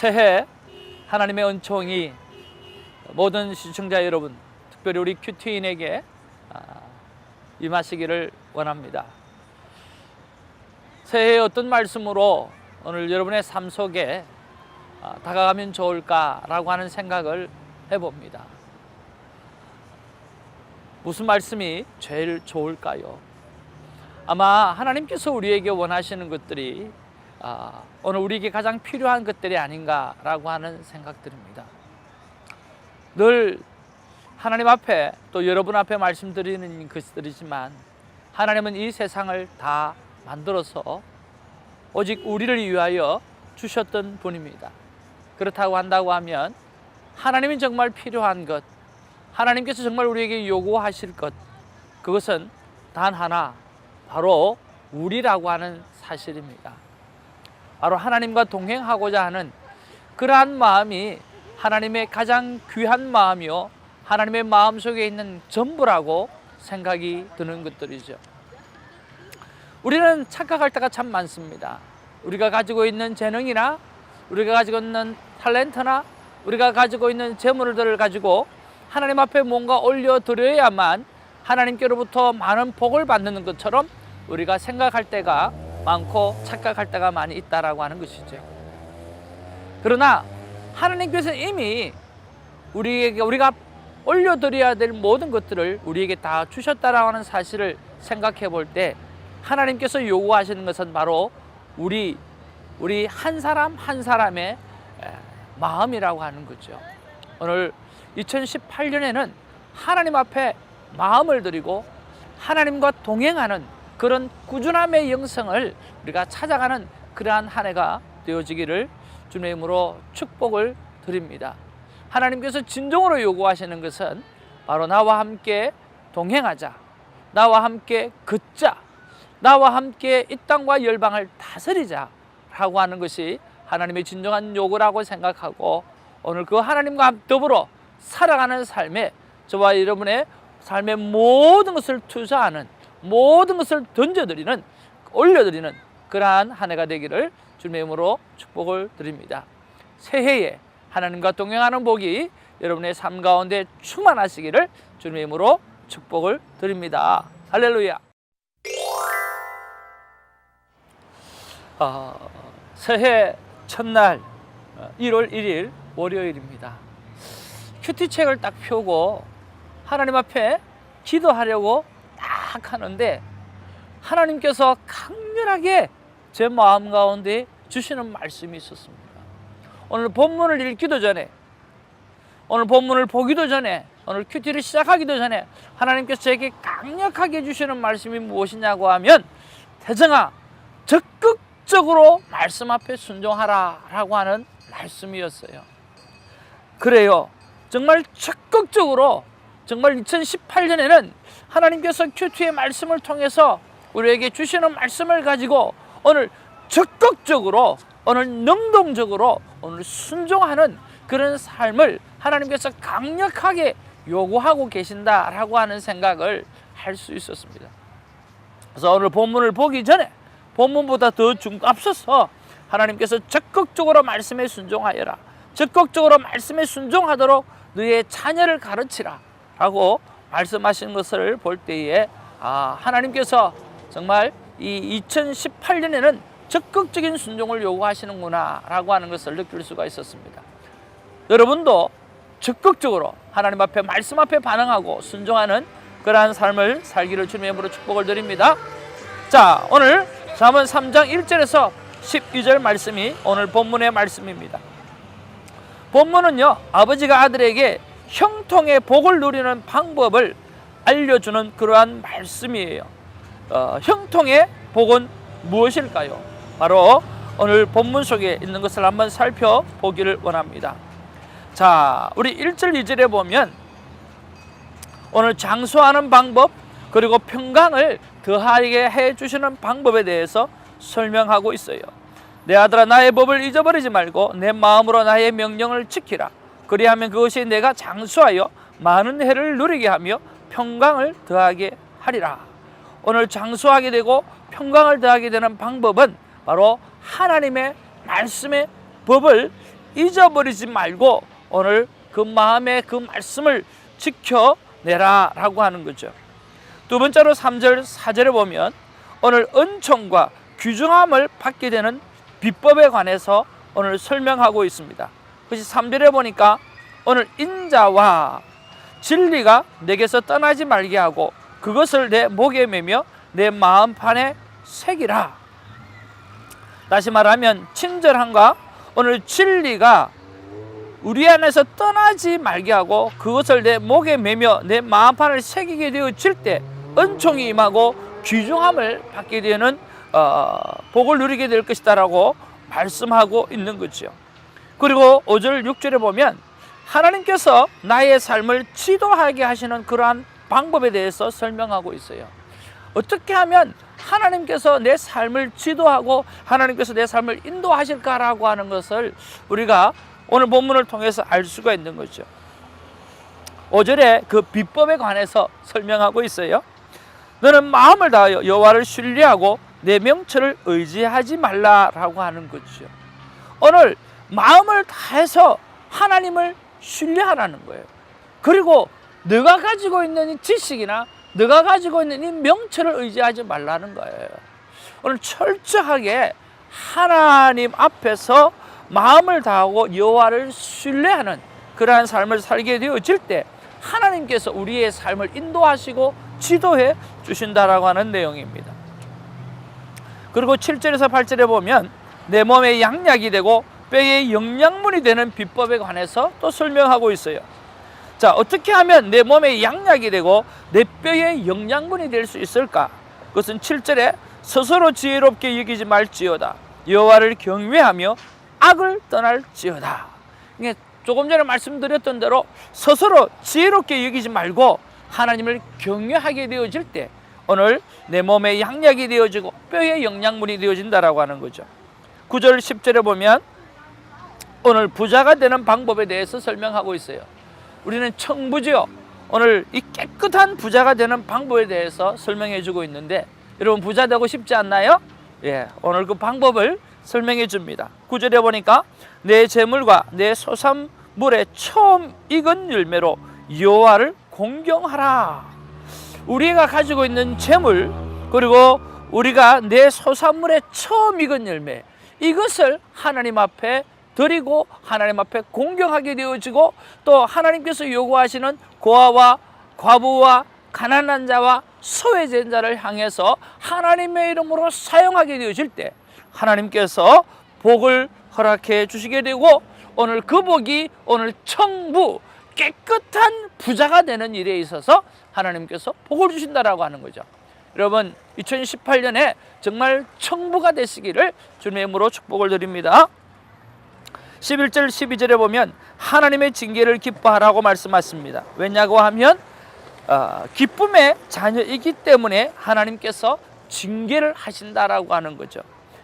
새해 하나님의 은총이 모든 시청자 여러분, 특별히 우리 큐티인에게 임하시기를 원합니다. 새해에 어떤 말씀으로 오늘 여러분의 삶 속에 다가가면 좋을까라고 하는 생각을 해봅니다. 무슨 말씀이 제일 좋을까요? 아마 하나님께서 우리에게 원하시는 것들이 오늘 우리에게 가장 필요한 것들이 아닌가라고 하는 생각들입니다. 늘 하나님 앞에 또 여러분 앞에 말씀드리는 것들이지만 하나님은 이 세상을 다 만들어서 오직 우리를 위하여 주셨던 분입니다. 그렇다고 한다고 하면 하나님이 정말 필요한 것, 하나님께서 정말 우리에게 요구하실 것, 그것은 단 하나, 바로 우리라고 하는 사실입니다. 바로 하나님과 동행하고자 하는 그러한 마음이 하나님의 가장 귀한 마음이요, 하나님의 마음속에 있는 전부라고 생각이 드는 것들이죠. 우리는 착각할 때가 참 많습니다. 우리가 가지고 있는 재능이나 우리가 가지고 있는 탤런트나 우리가 가지고 있는 재물들을 가지고 하나님 앞에 뭔가 올려드려야만 하나님께로부터 많은 복을 받는 것처럼 우리가 생각할 때가 많고 착각할 때가 많이 있다라고 하는 것이죠. 그러나 하나님께서 이미 우리가 올려드려야 될 모든 것들을 우리에게 다 주셨다라고 하는 사실을 생각해 볼 때 하나님께서 요구하시는 것은 바로 우리 한 사람 한 사람의 마음이라고 하는 거죠. 오늘 2018년에는 하나님 앞에 마음을 드리고 하나님과 동행하는 그런 꾸준함의 영성을 우리가 찾아가는 그러한 한 해가 되어지기를 주님의 이름으로 축복을 드립니다. 하나님께서 진정으로 요구하시는 것은 바로 나와 함께 동행하자, 나와 함께 걷자, 나와 함께 이 땅과 열방을 다스리자 라고 하는 것이 하나님의 진정한 요구라고 생각하고 오늘 그 하나님과 더불어 살아가는 삶에 저와 여러분의 삶의 모든 것을 투자하는, 모든 것을 던져드리는, 올려드리는 그러한 한 해가 되기를 주님의 이름으로 축복을 드립니다. 새해에 하나님과 동행하는 복이 여러분의 삶 가운데 충만하시기를 주님의 이름으로 축복을 드립니다. 할렐루야. 새해 첫날 1월 1일 월요일입니다. 큐티책을 딱 펴고 하나님 앞에 기도하려고 딱 하는데 하나님께서 강렬하게 제 마음 가운데 주시는 말씀이 있었습니다. 오늘 본문을 읽기도 전에, 오늘 본문을 보기도 전에, 오늘 큐티를 시작하기도 전에 하나님께서 저에게 강력하게 주시는 말씀이 무엇이냐고 하면 태정아, 적극적으로 말씀 앞에 순종하라 라고 하는 말씀이었어요. 그래요, 정말 적극적으로, 정말 2018년에는 하나님께서 큐티의 말씀을 통해서 우리에게 주시는 말씀을 가지고 오늘 적극적으로, 오늘 능동적으로 오늘 순종하는 그런 삶을 하나님께서 강력하게 요구하고 계신다라고 하는 생각을 할 수 있었습니다. 그래서 오늘 본문을 보기 전에 본문보다 더 앞서서 하나님께서 적극적으로 말씀에 순종하여라, 적극적으로 말씀에 순종하도록 너의 자녀를 가르치라 라고 말씀하시는 것을 볼 때에 하나님께서 정말 이 2018년에는 적극적인 순종을 요구하시는구나 라고 하는 것을 느낄 수가 있었습니다. 여러분도 적극적으로 하나님 앞에 말씀 앞에 반응하고 순종하는 그러한 삶을 살기를 주님의 이름으로 축복을 드립니다. 자, 오늘 잠언 3장 1절에서 12절 말씀이 오늘 본문의 말씀입니다. 본문은요, 아버지가 아들에게 형통의 복을 누리는 방법을 알려주는 그러한 말씀이에요. 형통의 복은 무엇일까요? 바로 오늘 본문 속에 있는 것을 한번 살펴보기를 원합니다. 자, 우리 1절 2절에 보면 오늘 장수하는 방법, 그리고 평강을 더하게 해주시는 방법에 대해서 설명하고 있어요. 내 아들아, 나의 법을 잊어버리지 말고 내 마음으로 나의 명령을 지키라. 그리하면 그것이 내가 장수하여 많은 해를 누리게 하며 평강을 더하게 하리라. 오늘 장수하게 되고 평강을 더하게 되는 방법은 바로 하나님의 말씀의 법을 잊어버리지 말고 오늘 그 마음의 그 말씀을 지켜내라 라고 하는 거죠. 두 번째로 3절 4절에 보면 오늘 은총과 귀중함을 받게 되는 비법에 관해서 오늘 설명하고 있습니다. 그것이 3절에 보니까 오늘 인자와 진리가 내게서 떠나지 말게 하고 그것을 내 목에 매며 내 마음판에 새기라. 다시 말하면 친절함과 오늘 진리가 우리 안에서 떠나지 말게 하고 그것을 내 목에 매며 내 마음판을 새기게 되어질 때 은총이 임하고 귀중함을 받게 되는 복을 누리게 될 것이다 라고 말씀하고 있는 거죠. 그리고 5절 6절에 보면 하나님께서 나의 삶을 지도하게 하시는 그러한 방법에 대해서 설명하고 있어요. 어떻게 하면 하나님께서 내 삶을 지도하고 하나님께서 내 삶을 인도하실까라고 하는 것을 우리가 오늘 본문을 통해서 알 수가 있는 거죠. 5절에 그 비법에 관해서 설명하고 있어요. 너는 마음을 다하여 여호와를 신뢰하고 내 명철을 의지하지 말라라고 하는 거죠. 오늘 마음을 다해서 하나님을 신뢰하라는 거예요. 그리고 너가 가지고 있는 이 지식이나 너가 가지고 있는 이 명철을 의지하지 말라는 거예요. 오늘 철저하게 하나님 앞에서 마음을 다하고 여호와를 신뢰하는 그러한 삶을 살게 되어질 때 하나님께서 우리의 삶을 인도하시고 지도해 주신다라고 하는 내용입니다. 그리고 7절에서 8절에 보면 내 몸에 양약이 되고 뼈의 영양분이 되는 비법에 관해서 또 설명하고 있어요. 자, 어떻게 하면 내 몸에 양약이 되고 내 뼈에 영양분이 될 수 있을까? 그것은 7절에 스스로 지혜롭게 여기지 말지어다. 여호와를 경외하며 악을 떠날지어다. 이게 조금 전에 말씀드렸던 대로 스스로 지혜롭게 여기지 말고 하나님을 경외하게 되어질 때 오늘 내 몸에 양약이 되어지고 뼈에 영양분이 되어진다라고 하는 거죠. 9절 10절에 보면 오늘 부자가 되는 방법에 대해서 설명하고 있어요. 우리는 청부죠. 오늘 이 깨끗한 부자가 되는 방법에 대해서 설명해 주고 있는데 여러분 부자 되고 싶지 않나요? 예, 오늘 그 방법을 설명해 줍니다. 9절에 보니까 내 재물과 내 소산물의 처음 익은 열매로 여호와를 공경하라. 우리가 가지고 있는 재물 그리고 우리가 내 소산물의 처음 익은 열매 이것을 하나님 앞에 드리고 하나님 앞에 공경하게 되어지고 또 하나님께서 요구하시는 고아와 과부와 가난한 자와 소외된 자를 향해서 하나님의 이름으로 사용하게 되어질 때 하나님께서 복을 허락해 주시게 되고 오늘 그 복이 오늘 청부 깨끗한 부자가 되는 일에 있어서 하나님께서 복을 주신다라고 하는 거죠. 여러분 2018년에 정말 청부가 되시기를 주님의 이름으로 축복을 드립니다. 11절 12절에 보면 하나님의 징계를 기뻐하라고 말씀하십니다. 왜냐고 하면 기쁨의 자녀이기 때문에 하나님께서 징계를 하신다라고 하는 거죠.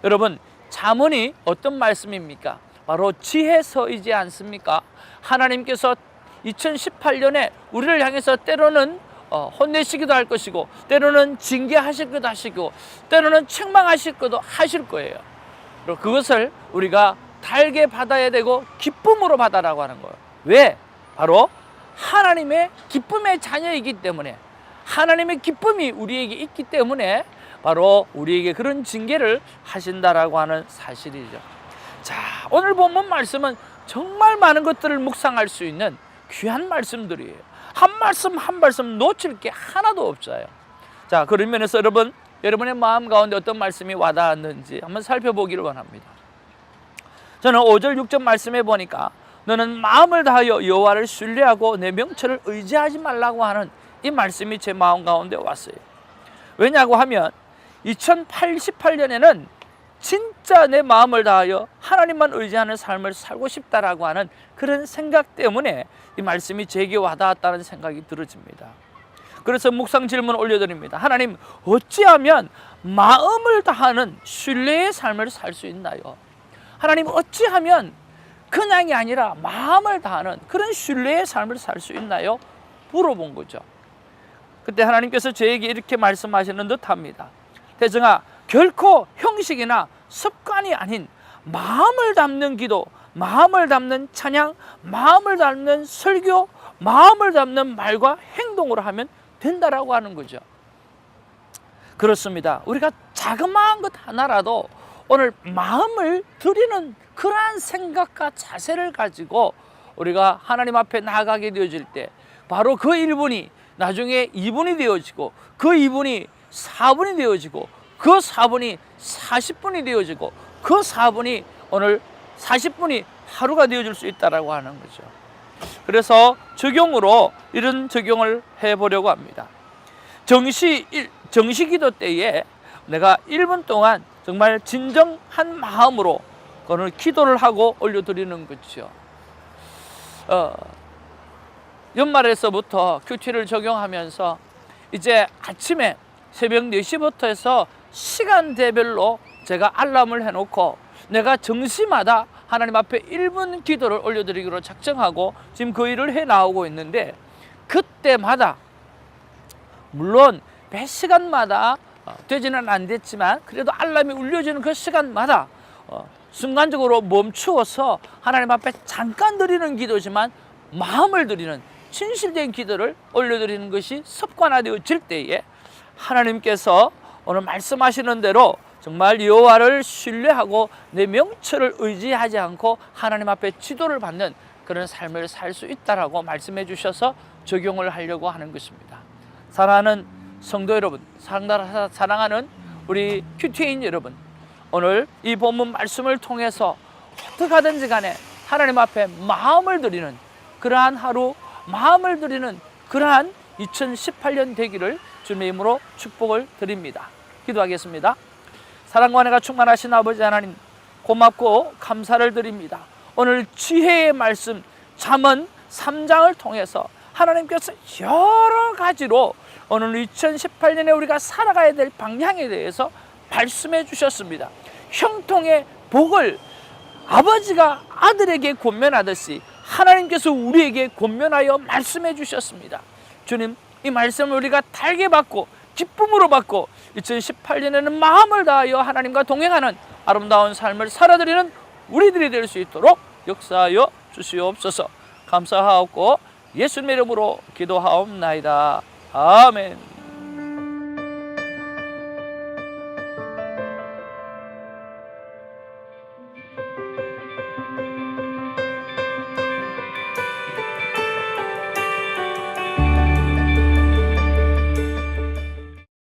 여러분 잠언이 어떤 말씀입니까? 바로 지혜서이지 않습니까? 하나님께서 2018년에 우리를 향해서 때로는 혼내시기도 할 것이고 때로는 징계하실 것도 하시고 때로는 책망하실 것도 하실 거예요. 그리고 그것을 우리가 달게 받아야 되고 기쁨으로 받아라고 하는 거예요. 왜? 바로 하나님의 기쁨의 자녀이기 때문에 하나님의 기쁨이 우리에게 있기 때문에 바로 우리에게 그런 징계를 하신다라고 하는 사실이죠. 자, 오늘 본문 말씀은 정말 많은 것들을 묵상할 수 있는 귀한 말씀들이에요. 한 말씀 한 말씀 놓칠 게 하나도 없어요. 자, 그런 면에서 여러분의 마음 가운데 어떤 말씀이 와닿았는지 한번 살펴보기를 원합니다. 저는 5절 6절 말씀해 보니까 너는 마음을 다하여 여호와를 신뢰하고 내 명철을 의지하지 말라고 하는 이 말씀이 제 마음 가운데 왔어요. 왜냐고 하면 2018년에는 진짜 내 마음을 다하여 하나님만 의지하는 삶을 살고 싶다라고 하는 그런 생각 때문에 이 말씀이 제게 와닿았다는 생각이 들어집니다. 그래서 묵상 질문을 올려드립니다. 하나님, 어찌하면 마음을 다하는 신뢰의 삶을 살 수 있나요? 하나님, 어찌하면 그냥이 아니라 마음을 다하는 그런 신뢰의 삶을 살 수 있나요? 물어본 거죠. 그때 하나님께서 저에게 이렇게 말씀하시는 듯 합니다. 대정아, 결코 형식이나 습관이 아닌 마음을 담는 기도, 마음을 담는 찬양, 마음을 담는 설교, 마음을 담는 말과 행동으로 하면 된다라고 하는 거죠. 그렇습니다. 우리가 자그마한 것 하나라도 오늘 마음을 드리는 그러한 생각과 자세를 가지고 우리가 하나님 앞에 나아가게 되어질 때 바로 그 1분이 나중에 2분이 되어지고 그 2분이 4분이 되어지고 그 4분이 40분이 되어지고 그 4분이 오늘 40분이 하루가 되어질 수 있다라고 하는 거죠. 그래서 적용으로 이런 적용을 해보려고 합니다. 정시 기도 때에 내가 1분 동안 정말 진정한 마음으로 오늘 기도를 하고 올려드리는 거죠. 연말에서부터 큐티를 적용하면서 이제 아침에 새벽 4시부터 해서 시간대별로 제가 알람을 해놓고 내가 정시마다 하나님 앞에 1분 기도를 올려드리기로 작정하고 지금 그 일을 해 나오고 있는데, 그때마다 물론 매 시간마다 되지는 않겠지만 그래도 알람이 울려지는 그 시간마다 순간적으로 멈추어서 하나님 앞에 잠깐 드리는 기도지만 마음을 드리는 진실된 기도를 올려드리는 것이 습관화되어질 때에 하나님께서 오늘 말씀하시는 대로 정말 여호와를 신뢰하고 내 명철을 의지하지 않고 하나님 앞에 지도를 받는 그런 삶을 살 수 있다라고 말씀해 주셔서 적용을 하려고 하는 것입니다. 사랑하는 성도 여러분, 사랑하는 우리 큐티인 여러분, 오늘 이 본문 말씀을 통해서 어떻게 하든지 간에 하나님 앞에 마음을 드리는 그러한 하루, 마음을 드리는 그러한 2018년 되기를 주님의 이름으로 축복을 드립니다. 기도하겠습니다. 사랑과 은혜가 충만하신 아버지 하나님, 고맙고 감사를 드립니다. 오늘 지혜의 말씀 잠언 3장을 통해서 하나님께서 여러 가지로 오늘 2018년에 우리가 살아가야 될 방향에 대해서 말씀해 주셨습니다. 형통의 복을 아버지가 아들에게 권면하듯이 하나님께서 우리에게 권면하여 말씀해 주셨습니다. 주님, 이 말씀을 우리가 달게 받고 기쁨으로 받고 2018년에는 마음을 다하여 하나님과 동행하는 아름다운 삶을 살아드리는 우리들이 될 수 있도록 역사하여 주시옵소서. 감사하옵고 예수님의 이름으로 기도하옵나이다. 아멘.